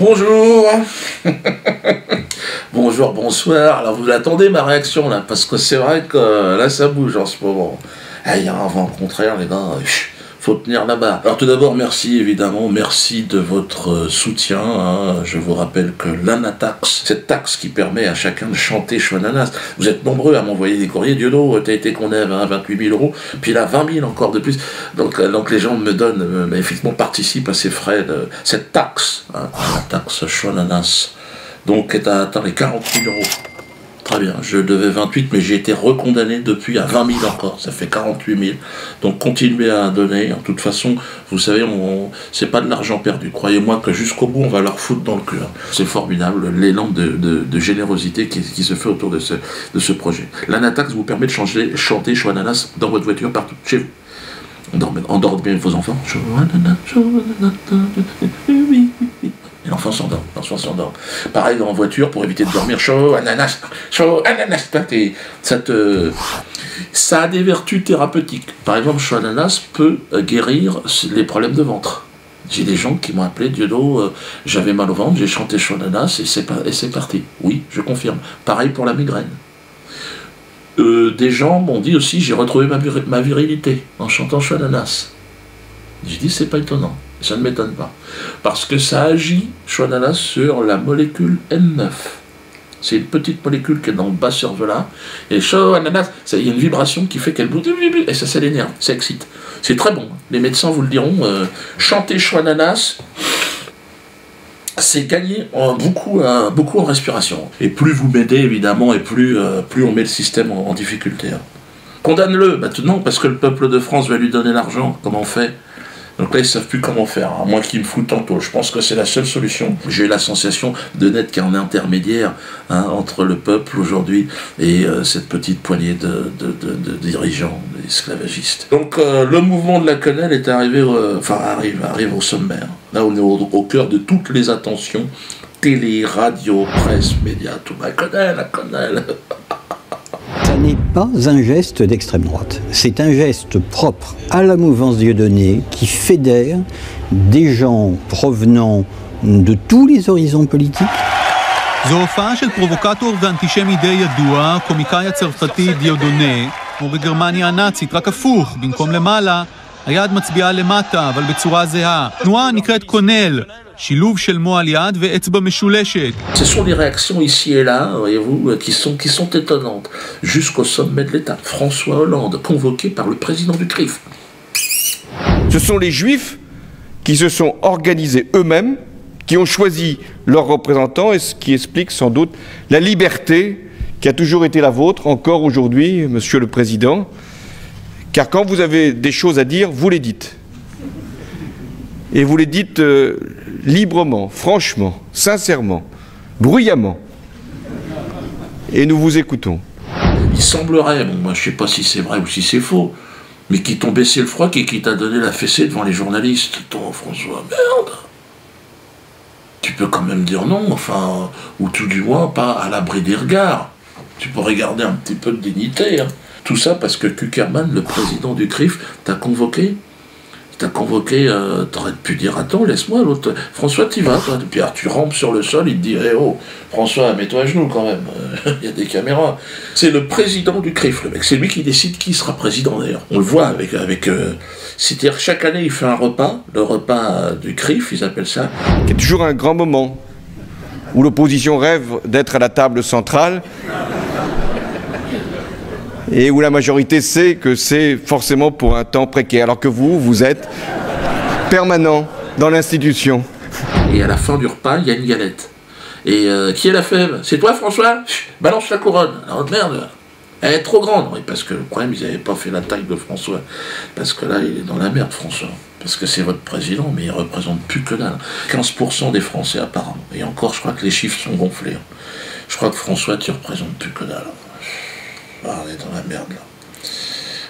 Bonjour. Bonjour, bonsoir. Alors vous l'attendez ma réaction là, parce que c'est vrai que là ça bouge en ce moment. Il y a un vent contraire les gars, faut tenir là-bas. Alors tout d'abord merci évidemment, merci de votre soutien. Je vous rappelle que l'ANATAX, cette taxe qui permet à chacun de chanter Chouananas. Vous êtes nombreux à m'envoyer des courriers. Diodo, t'as été condamné à 28 000 €, puis là 20 000 encore de plus. Donc les gens me donnent, effectivement participent à ces frais de cette taxe, la taxe Chouananas. Donc est à atteindre les 40 000 €. Très bien, je devais 28, mais j'ai été recondamné depuis à 20 000 encore, ça fait 48 000. Donc continuez à donner, en toute façon, vous savez, c'est pas de l'argent perdu. Croyez-moi que jusqu'au bout, on va leur foutre dans le cœur. C'est formidable, l'élan de générosité qui se fait autour de ce projet. L'ANATAX vous permet de chanter Chouananas dans votre voiture, partout, chez vous. Endormez bien vos enfants. Chouananas, Chouananas, et l'enfant s'endort, Pareil en voiture, pour éviter de dormir, chaud, ananas, ça a des vertus thérapeutiques. Par exemple, chaud ananas peut guérir les problèmes de ventre. J'ai des gens qui m'ont appelé, Diodo, j'avais mal au ventre, j'ai chanté chaud ananas et c'est parti. Oui, je confirme. Pareil pour la migraine. Des gens m'ont dit aussi, j'ai retrouvé ma virilité en chantant chaud ananas. J'ai dit, c'est pas étonnant. Ça ne m'étonne pas. Parce que ça agit, Chouananas, sur la molécule N9. C'est une petite molécule qui est dans le bas cervelas. Et Chouananas, il y a une vibration qui fait qu'elle bouge. Et ça l'énerve, ça excite. C'est très bon. Les médecins vous le diront. Chanter Chouananas, c'est gagner beaucoup en respiration. Et plus vous m'aidez, évidemment, et plus on met le système en difficulté. Condamne-le, maintenant, parce que le peuple de France va lui donner l'argent. Comment on fait ? Donc là, ils ne savent plus comment faire, à moins qu'ils me foutent en taule. Je pense que c'est la seule solution. J'ai eu la sensation de n'être qu'un intermédiaire entre le peuple aujourd'hui et cette petite poignée de dirigeants esclavagistes. Donc le mouvement de la quenelle est arrivé, arrive au sommaire. Là, on est au cœur de toutes les attentions. Télé, radio, presse, médias, tout. La quenelle. Ça n'est pas un geste d'extrême droite, c'est un geste propre à la mouvance Dieudonné qui fédère des gens provenant de tous les horizons politiques. זו הופעה של פרובוקטור ואנטישמי די ידוע, קומיקאי הצרפתי דיודונה, כמו בגרמניה הנאצית, רק הפוך, במקום למעלה, היד מצביעה למטה, אבל בצורה זהה. תנועה נקראת קונל, שילוב של מועל יד ואצבע משולשת. Ce sont des réactions ici et là, voyez-vous, qui sont étonnantes. Jusqu'au sommet de l'État, François Hollande, convoqué par le président du CRIF. Ce sont les Juifs qui se sont organisés eux-mêmes, qui ont choisi leurs représentants, et ce qui explique sans doute la liberté qui a toujours été la vôtre, encore aujourd'hui, Monsieur le Président, car quand vous avez des choses à dire, vous les dites. Et vous les dites librement, franchement, sincèrement, bruyamment. Et nous vous écoutons. Il semblerait, bon, moi je ne sais pas si c'est vrai ou si c'est faux, mais qui t'ont baissé le froc et qui t'a donné la fessée devant les journalistes. Toi, François, merde. Tu peux quand même dire non, enfin, ou tout du moins pas à l'abri des regards. Tu peux regarder un petit peu de dignité. Tout ça parce que Kuckerman, le président du CRIF, t'a convoqué. T'as convoqué, t'aurais pu dire, attends, laisse-moi, l'autre, François, t'y vas, toi. Puis alors, tu rampes sur le sol, il te dit, eh oh, François, mets-toi à genoux quand même, il y a des caméras. C'est le président du CRIF, le mec, c'est lui qui décide qui sera président d'ailleurs. On le voit avec c'est-à-dire chaque année, il fait un repas, le repas du CRIF, ils appellent ça. Qui est toujours un grand moment où l'opposition rêve d'être à la table centrale. Et où la majorité sait que c'est forcément pour un temps précaire, alors que vous êtes permanent dans l'institution. Et à la fin du repas, il y a une galette. Et qui est la fève? C'est toi, François? Balance la couronne. Alors merde, elle est trop grande. Oui, parce que le problème, ils n'avaient pas fait la taille de François. Parce que là, il est dans la merde, François. Parce que c'est votre président, mais il ne représente plus que dalle. 15% des Français, apparemment. Et encore, je crois que les chiffres sont gonflés. Je crois que François, tu ne représentes plus que dalle. Ah, on est dans la merde là.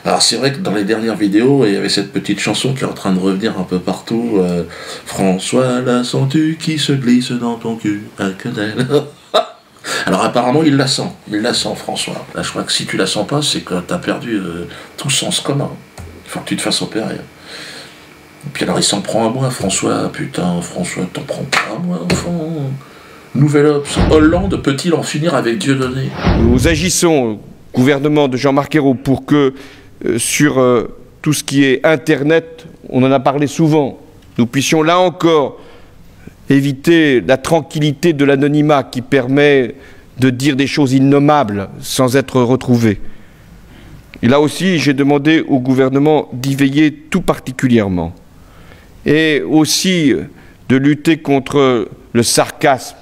Alors c'est vrai que dans les dernières vidéos, il y avait cette petite chanson qui est en train de revenir un peu partout. François, la sens-tu qui se glisse dans ton cul? Que dalle. Alors apparemment il la sent François. Là je crois que si tu la sens pas, c'est que tu as perdu tout sens commun. Il faut que tu te fasses opérer. Et puis alors il s'en prend à moi, François, putain, François, t'en prends pas à moi, enfant. Nouvel Obs, Hollande peut-il en finir avec Dieudonné? Nous agissons, gouvernement de Jean-Marc Ayrault, pour que sur tout ce qui est Internet, on en a parlé souvent, nous puissions là encore éviter la tranquillité de l'anonymat qui permet de dire des choses innommables sans être retrouvé. Et là aussi, j'ai demandé au gouvernement d'y veiller tout particulièrement. Et aussi de lutter contre le sarcasme,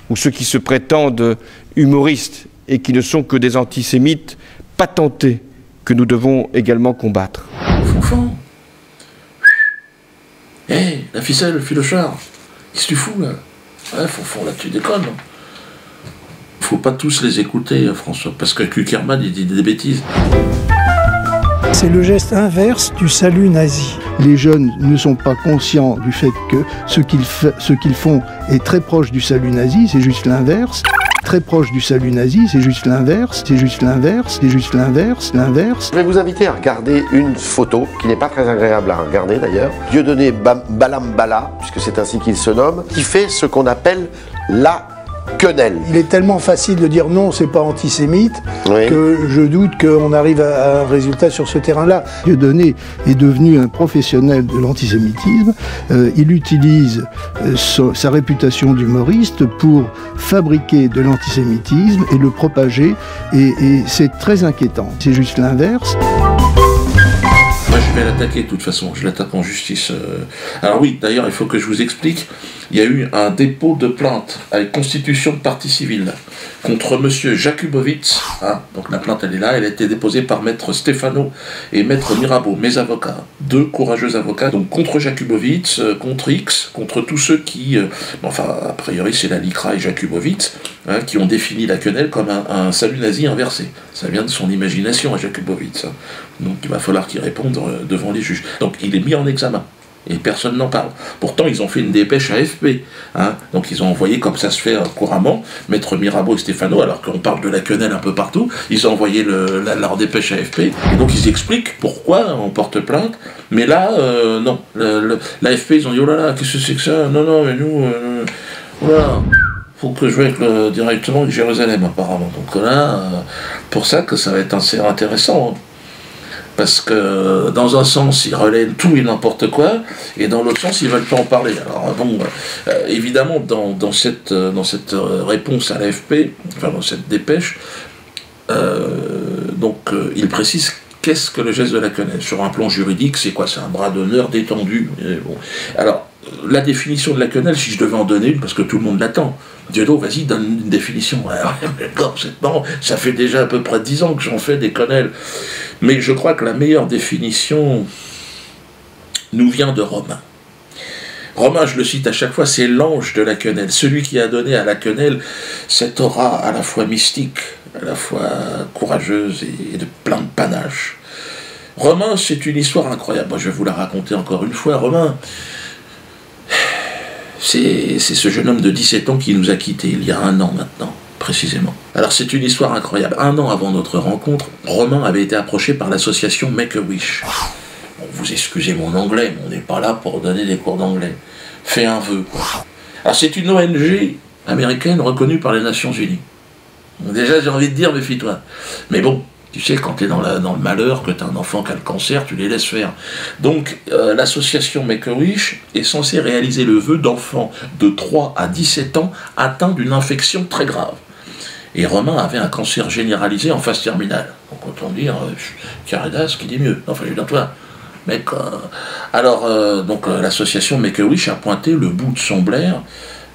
ou ceux qui se prétendent humoristes et qui ne sont que des antisémites patentés que nous devons également combattre. Fonfon. Hé, la ficelle, le filochard. Qu'est-ce que tu fous, là? Ouais, Fonfon, là, tu déconnes. Faut pas tous les écouter, François, parce que Kuckerman, il dit des bêtises. C'est le geste inverse du salut nazi. Les jeunes ne sont pas conscients du fait que ce qu'ils font est très proche du salut nazi, c'est juste l'inverse. Très proche du salut nazi, c'est juste l'inverse, c'est juste l'inverse, c'est juste l'inverse, l'inverse. Je vais vous inviter à regarder une photo, qui n'est pas très agréable à regarder d'ailleurs, Dieudonné Balambala, puisque c'est ainsi qu'il se nomme, qui fait ce qu'on appelle la quenelle. Il est tellement facile de dire non, c'est pas antisémite, Oui. que je doute qu'on arrive à un résultat sur ce terrain-là. Dieudonné est devenu un professionnel de l'antisémitisme. Il utilise sa réputation d'humoriste pour fabriquer de l'antisémitisme et le propager. Et c'est très inquiétant. C'est juste l'inverse. Moi, je vais l'attaquer de toute façon. Je l'attaque en justice. Alors oui, d'ailleurs, il faut que je vous explique. Il y a eu un dépôt de plainte avec constitution de partie civile contre monsieur Jakubowicz. Hein, donc la plainte, elle est là. Elle a été déposée par maître Stéphano et maître Mirabeau, mes avocats. Deux courageux avocats. Donc contre Jakubowicz, contre X, contre tous ceux qui... enfin, a priori, c'est la LICRA et Jakubowicz, hein, qui ont défini la quenelle comme un salut nazi inversé. Ça vient de son imagination à Jakubowicz. Hein. Donc il va falloir qu'il réponde devant les juges. Donc il est mis en examen. Et personne n'en parle. Pourtant, ils ont fait une dépêche à AFP. Hein. Donc, ils ont envoyé, comme ça se fait couramment, maître Mirabeau et Stéphano, alors qu'on parle de la quenelle un peu partout, ils ont envoyé leur dépêche à AFP. Et donc, ils expliquent pourquoi on porte plainte. Mais là, non. L'AFP, ils ont dit, oh là là, qu'est-ce que c'est que ça? Non, non, mais nous, voilà. Faut que je joue directement avec Jérusalem, apparemment. Donc là, pour ça que ça va être assez intéressant. Hein. Parce que dans un sens, ils relaient tout et n'importe quoi, et dans l'autre sens, ils ne veulent pas en parler. Alors bon, évidemment, dans cette réponse à l'AFP, enfin dans cette dépêche, il précise qu'est-ce que le geste de la quenelle. Sur un plan juridique, c'est quoi? C'est un bras d'honneur détendu. Bon. Alors, la définition de la quenelle, si je devais en donner une, parce que tout le monde l'attend, Dieudo, vas-y, donne une définition. Alors, d'accord, c'est marrant, ça fait déjà à peu près 10 ans que j'en fais des quenelles. Mais je crois que la meilleure définition nous vient de Romain. Romain, je le cite à chaque fois, c'est l'ange de la quenelle, celui qui a donné à la quenelle cette aura à la fois mystique, à la fois courageuse et de plein de panache. Romain, c'est une histoire incroyable. Moi, je vais vous la raconter encore une fois. Romain, c'est ce jeune homme de 17 ans qui nous a quittés il y a 1 an maintenant, précisément. Alors c'est une histoire incroyable. 1 an avant notre rencontre, Romain avait été approché par l'association Make-A-Wish. Bon, vous excusez mon anglais, mais on n'est pas là pour donner des cours d'anglais. Fais un vœu, quoi. Alors c'est une ONG américaine reconnue par les Nations Unies. Donc, déjà j'ai envie de dire, méfie-toi. Mais bon, tu sais, quand tu es dans le malheur, que tu as un enfant qui a le cancer, tu les laisses faire. Donc, l'association Make-A-Wish est censée réaliser le vœu d'enfants de 3 à 17 ans atteints d'une infection très grave. Et Romain avait un cancer généralisé en phase terminale. Donc, autant dire, Caridas qui dit mieux. Enfin, je veux dire, toi, mec. Alors, l'association Make-A-Wish a pointé le bout de son blaire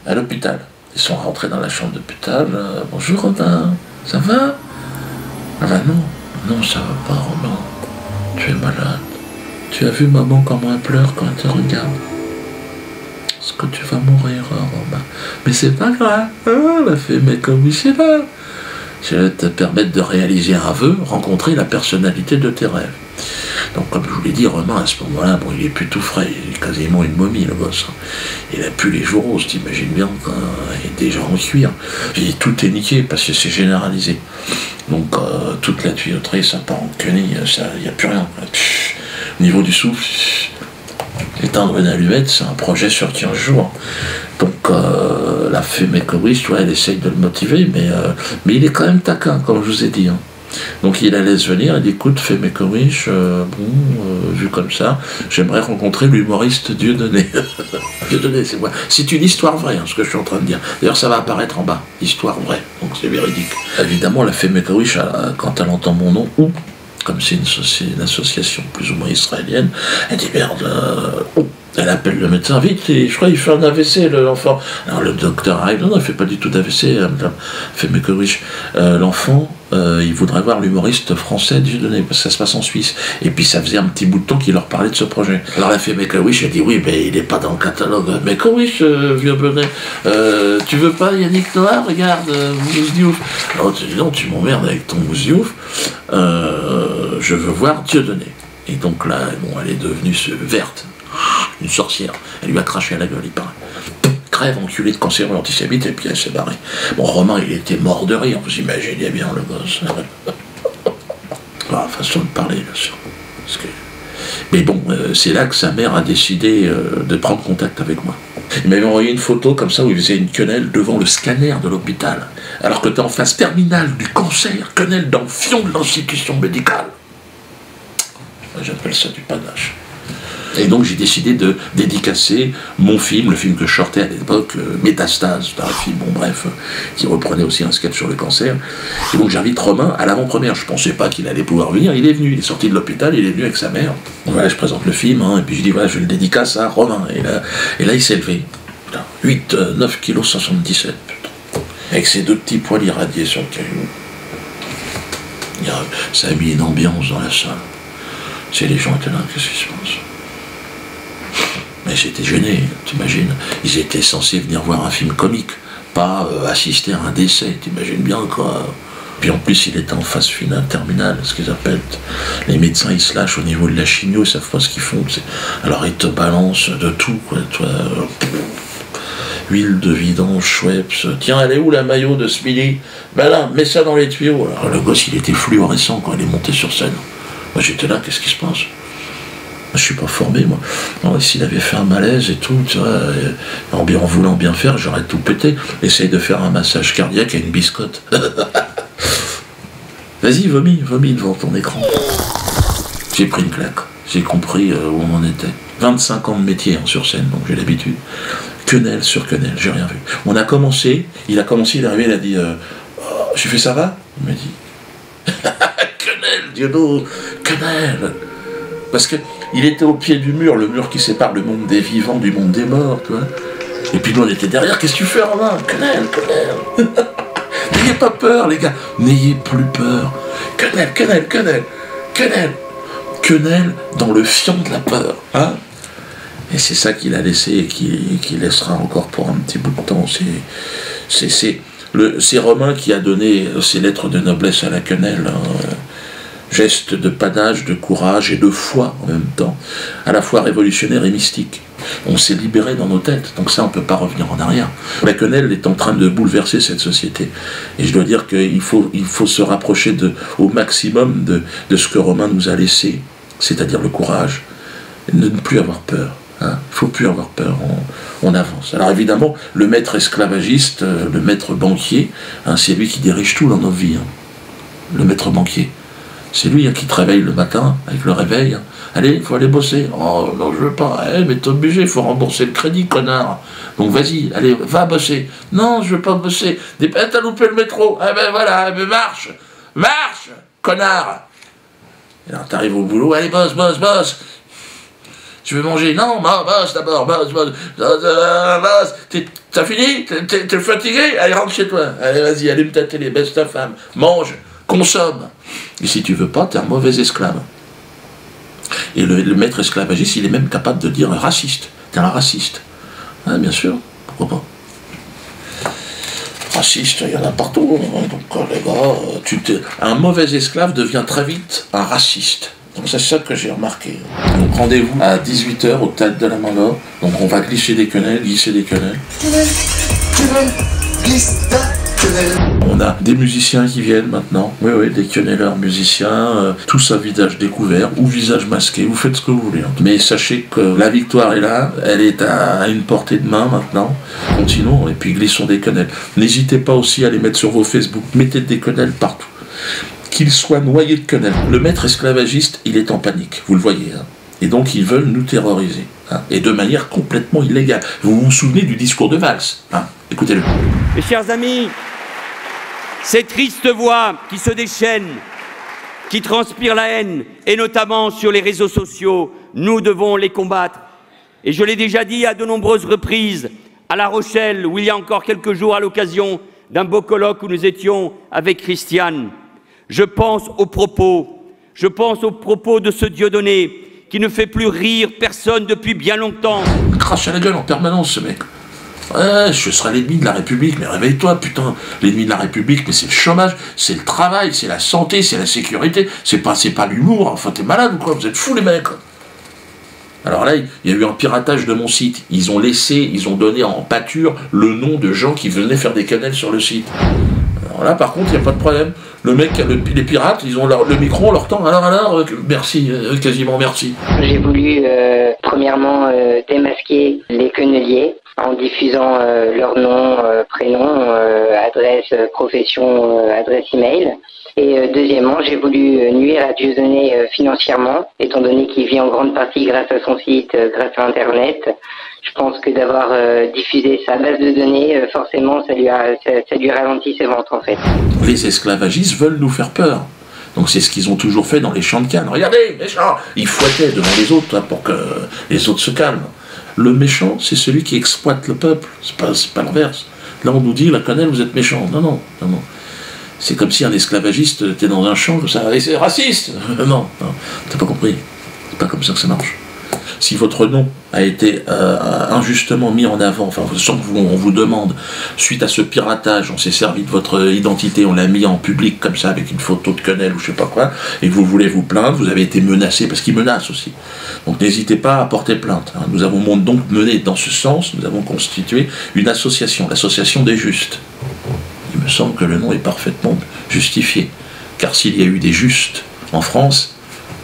à l'hôpital. Ils sont rentrés dans la chambre d'hôpital. Bonjour Romain, ça va? Ah ben non, ça va pas, Romain. Tu es malade. Tu as vu maman comment elle pleure quand elle te regarde? Est-ce que tu vas mourir, Romain? Mais c'est pas grave. Elle a fait Make-A-Wish, c'est là. Je vais te permettre de réaliser un vœu, rencontrer la personnalité de tes rêves. Donc, comme je vous l'ai dit, Romain, à ce moment-là, bon, il est plus tout frais, il est quasiment une momie, le gosse. Il a plus les joues roses, t'imagines bien, il est déjà en cuir. Et tout est niqué, parce que c'est généralisé. Donc, toute la tuyauterie, ça part en quenille, il n'y a plus rien. Au niveau du souffle, éteindre une allumette, c'est un projet sur 15 jours. Donc, la fée Make-A-Wish, tu vois, elle essaye de le motiver, mais il est quand même taquin, comme je vous ai dit. Hein. Donc il la laisse venir, elle dit écoute, fais Make-A-Wish, vu comme ça, j'aimerais rencontrer l'humoriste Dieudonné. Dieudonné, c'est moi. C'est une histoire vraie, hein, ce que je suis en train de dire. D'ailleurs, ça va apparaître en bas, histoire vraie, donc c'est véridique. Évidemment, la fée Make-A-Wish, quand elle entend mon nom, ou comme c'est une association plus ou moins israélienne, elle dit merde, elle appelle le médecin, vite, je crois qu'il fait un AVC, l'enfant. Alors le docteur arrive, non, il fait pas du tout d'AVC, elle fait Make-A-Wish. L'enfant, il voudrait voir l'humoriste français Dieudonné, parce que ça se passe en Suisse. Et puis ça faisait un petit bout de temps qu'il leur parlait de ce projet. Alors elle fait Make-A-Wish, elle dit oui, mais il n'est pas dans le catalogue. Make-A-Wish, vieux bonnet, tu veux pas Yannick Noah, regarde, Mousse Diouf. Alors tu dis non, tu m'emmerdes avec ton Mousse Diouf, je veux voir Dieudonné. Et donc là, bon, elle est devenue verte. Une sorcière, elle lui a craché à la gueule, il paraît. Crève, enculé de cancer antisémite, et puis elle s'est barrée. Bon, Romain, il était mort de rire, vous imaginez bien le gosse. Enfin, façon de parler, bien sûr. Mais bon, c'est là que sa mère a décidé de prendre contact avec moi. Il m'avait envoyé une photo comme ça où il faisait une quenelle devant le scanner de l'hôpital, alors que t'es en phase terminale du cancer, quenelle dans le fion de l'institution médicale. J'appelle ça du panache. Et donc j'ai décidé de dédicacer mon film, le film que je sortais à l'époque, Métastase, un film, bon bref, qui reprenait aussi un sketch sur le cancer. Et donc j'invite Romain à l'avant-première. Je pensais pas qu'il allait pouvoir venir, il est venu, il est sorti de l'hôpital, il est venu avec sa mère. Donc voilà, je présente le film, hein, et puis je dis voilà, je le dédicace à Romain. Et là il s'est levé. Putain, 9 kg 77, putain. Avec ses deux petits poils irradiés sur le caillou. Ça a mis une ambiance dans la salle. C'est les gens étaient là, qu'est-ce qui se passe? Mais j'étais gêné, t'imagines. Ils étaient censés venir voir un film comique, pas assister à un décès, t'imagines bien quoi. Puis en plus, il était en phase finale, terminale, ce qu'ils appellent. Les médecins, ils se lâchent au niveau de la chimio, ils savent pas ce qu'ils font. Alors ils te balancent de tout, quoi. Toi, huile de vidange, Schweppes. Tiens, elle est où la maillot de Smiley? Ben là, mets ça dans les tuyaux. Alors le gosse, il était fluorescent quand il est monté sur scène. Moi j'étais là, qu'est-ce qui se passe? Je suis pas formé, moi. S'il avait fait un malaise et tout, tu vois, en voulant bien faire, j'aurais tout pété. Essaye de faire un massage cardiaque à une biscotte. Vas-y, vomis devant ton écran. J'ai pris une claque. J'ai compris où on en était. 25 ans de métier sur scène, donc j'ai l'habitude. Quenelle sur quenelle, j'ai rien vu. Il a commencé, il est arrivé, il a dit j'ai fait ça va? Il m'a dit quenelle, Diodo, quenelle. Parce que il était au pied du mur, le mur qui sépare le monde des vivants du monde des morts, tu vois. Et puis nous on était derrière, qu'est-ce que tu fais Romain? Quenelle. N'ayez pas peur les gars, n'ayez plus peur. Quenelle dans le fion de la peur, hein. Et c'est ça qu'il a laissé et qu'il laissera encore pour un petit bout de temps. C'est Romain qui a donné ses lettres de noblesse à la quenelle, hein. Geste de panache, de courage et de foi en même temps, à la fois révolutionnaire et mystique. On s'est libéré dans nos têtes, donc ça on ne peut pas revenir en arrière. La quenelle est en train de bouleverser cette société. Et je dois dire qu'il faut se rapprocher au maximum de ce que Romain nous a laissé, c'est-à-dire le courage, et de ne plus avoir peur. Il ne faut plus avoir peur, on avance. Alors évidemment, le maître esclavagiste, le maître banquier, c'est lui qui dirige tout dans nos vies. Le maître banquier. C'est lui qui te réveille le matin, avec le réveil. Allez, il faut aller bosser. Oh, non, je veux pas. Mais t'es obligé, il faut rembourser le crédit, connard. Donc vas-y, allez, va bosser. Non, je veux pas bosser. T'as loupé le métro. Ah ben voilà, marche, connard. Et alors t'arrives au boulot, allez, bosse. Tu veux manger? Non, bosse d'abord, bosse. T'as fini? T'es fatigué? Allez, rentre chez toi. Allez, vas-y, allume ta télé, baisse ta femme, mange. Consomme. Et si tu veux pas, t'es un mauvais esclave. Et le maître esclavagiste, il est même capable de dire raciste. T'es un raciste. Bien sûr, pourquoi pas. Raciste, il y en a partout. Donc les gars, un mauvais esclave devient très vite un raciste. Donc c'est ça que j'ai remarqué. Donc rendez-vous à 18h au théâtre de la Main-d'Or. Donc on va glisser des quenelles, Quenelle, glisse. On a des musiciens qui viennent maintenant, oui, des quenelleurs musiciens, tous à visage découvert ou visage masqué, vous faites ce que vous voulez. Hein. Mais sachez que la victoire est là, elle est à une portée de main maintenant. Continuons et puis glissons des quenelles. N'hésitez pas aussi à les mettre sur vos Facebook, mettez des quenelles partout. Qu'ils soient noyés de quenelles. Le maître esclavagiste, il est en panique, vous le voyez. Hein. Et donc ils veulent nous terroriser. Hein. Et de manière complètement illégale. Vous vous souvenez du discours de Valls, hein. Écoutez-le. Mes chers amis, ces tristes voix qui se déchaînent, qui transpirent la haine, et notamment sur les réseaux sociaux, nous devons les combattre. Et je l'ai déjà dit à de nombreuses reprises, à La Rochelle, où il y a encore quelques jours, à l'occasion d'un beau colloque où nous étions avec Christiane. Je pense aux propos de ce Dieudonné qui ne fait plus rire personne depuis bien longtemps. Crache à la gueule en permanence, ce mec. Ouais, je serai l'ennemi de la République, mais réveille-toi, putain. L'ennemi de la République, mais c'est le chômage, c'est le travail, c'est la santé, c'est la sécurité, c'est pas l'humour. Enfin, t'es malade ou quoi? Vous êtes fous, les mecs. Alors là, il y a eu un piratage de mon site. Ils ont donné en pâture le nom de gens qui venaient faire des quenelles sur le site. Alors là, par contre, il n'y a pas de problème. Le mec, les pirates, ils ont le micro, on leur tend. Alors, merci, quasiment merci. J'ai voulu, premièrement, démasquer les queneliers en diffusant leur nom, prénom, adresse, profession, adresse email. Et deuxièmement, j'ai voulu nuire à Dieudonné financièrement, étant donné qu'il vit en grande partie grâce à son site, grâce à Internet. Je pense que d'avoir diffusé sa base de données, forcément, ça lui ralentit ses ventes, en fait. Les esclavagistes veulent nous faire peur. Donc c'est ce qu'ils ont toujours fait dans les champs de Cannes. Regardez, méchant! Ils fouettaient devant les autres, là, pour que les autres se calment. Le méchant, c'est celui qui exploite le peuple. C'est pas l'inverse. Là, on nous dit, la quenelle, vous êtes méchant. Non. C'est comme si un esclavagiste était dans un champ, comme ça, et c'est raciste. Non, t'as pas compris. C'est pas comme ça que ça marche. Si votre nom a été injustement mis en avant, enfin, sans qu'on vous demande, suite à ce piratage, on s'est servi de votre identité, on l'a mis en public comme ça, avec une photo de quenelle ou je sais pas quoi, et que vous voulez vous plaindre, vous avez été menacé, parce qu'ils menacent aussi. Donc n'hésitez pas à porter plainte. Hein. Nous avons donc mené dans ce sens, nous avons constitué une association, l'association des justes. Il me semble que le nom est parfaitement justifié. Car s'il y a eu des justes en France,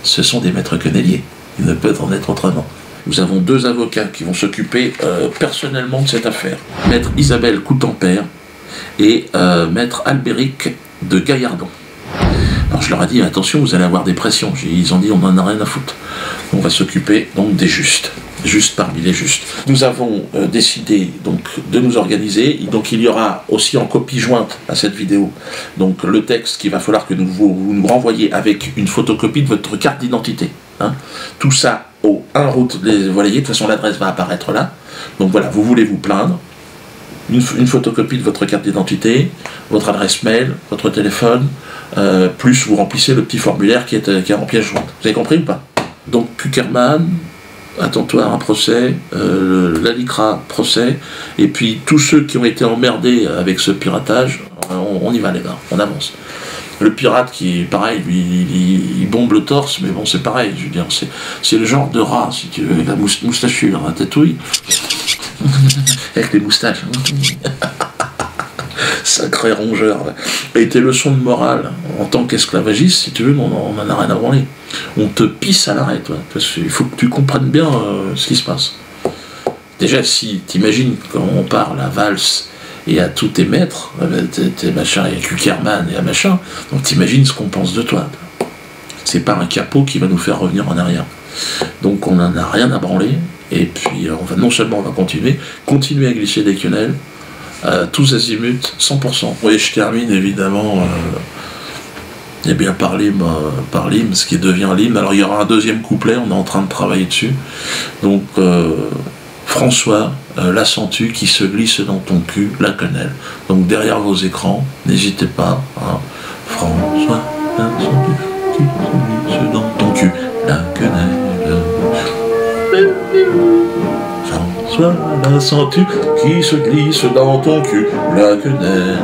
ce sont des maîtres quenelliers. Il ne peut en être autrement. Nous avons 2 avocats qui vont s'occuper personnellement de cette affaire. Maître Isabelle Coutempère et Maître Albéric de Gaillardon. Alors je leur ai dit, attention, vous allez avoir des pressions. Ils ont dit, on n'en a rien à foutre. On va s'occuper donc des justes. Juste parmi les justes. Nous avons décidé donc de nous organiser, donc il y aura aussi en copie jointe à cette vidéo donc le texte qu'il va falloir que vous nous renvoyiez avec une photocopie de votre carte d'identité. Hein. Tout ça au 1 route, vous voyez, de toute façon l'adresse va apparaître là. Donc voilà, vous voulez vous plaindre, une photocopie de votre carte d'identité, votre adresse mail, votre téléphone, plus vous remplissez le petit formulaire qui est en pièce jointe. Vous avez compris ou pas? Donc Kuckerman, attends-toi à un procès, la LICRA, procès, et puis tous ceux qui ont été emmerdés avec ce piratage, on y va les gars, on avance. Le pirate qui, pareil, il bombe le torse, mais bon, c'est pareil, je veux dire, c'est le genre de rat, si tu veux, avec la moustachue, la tatouille, avec les moustaches. Sacré rongeur. Et tes leçons de morale, en tant qu'esclavagiste, si tu veux, on n'en a rien à branler. On te pisse à l'arrêt, toi. Parce qu'il faut que tu comprennes bien ce qui se passe. Déjà, si t'imagines quand on parle à Valls et à tous tes maîtres, tes machins, et à Kuckerman et à machin, donc t'imagines ce qu'on pense de toi. C'est pas un capot qui va nous faire revenir en arrière. Donc on n'en a rien à branler, et puis non seulement on va continuer à glisser des quenelles, tous azimuts, 100%. Oui, je termine évidemment eh bien, par l'hymne, ce qui devient l'hymne. Alors il y aura un 2e couplet, on est en train de travailler dessus. Donc François, la sens-tu qui se glisse dans ton cul, la quenelle. Donc derrière vos écrans, n'hésitez pas. Hein. François, la sens-tu qui se glisse dans ton cul, la quenelle. François, la sens-tu qui se glisse dans ton cul, la quenelle.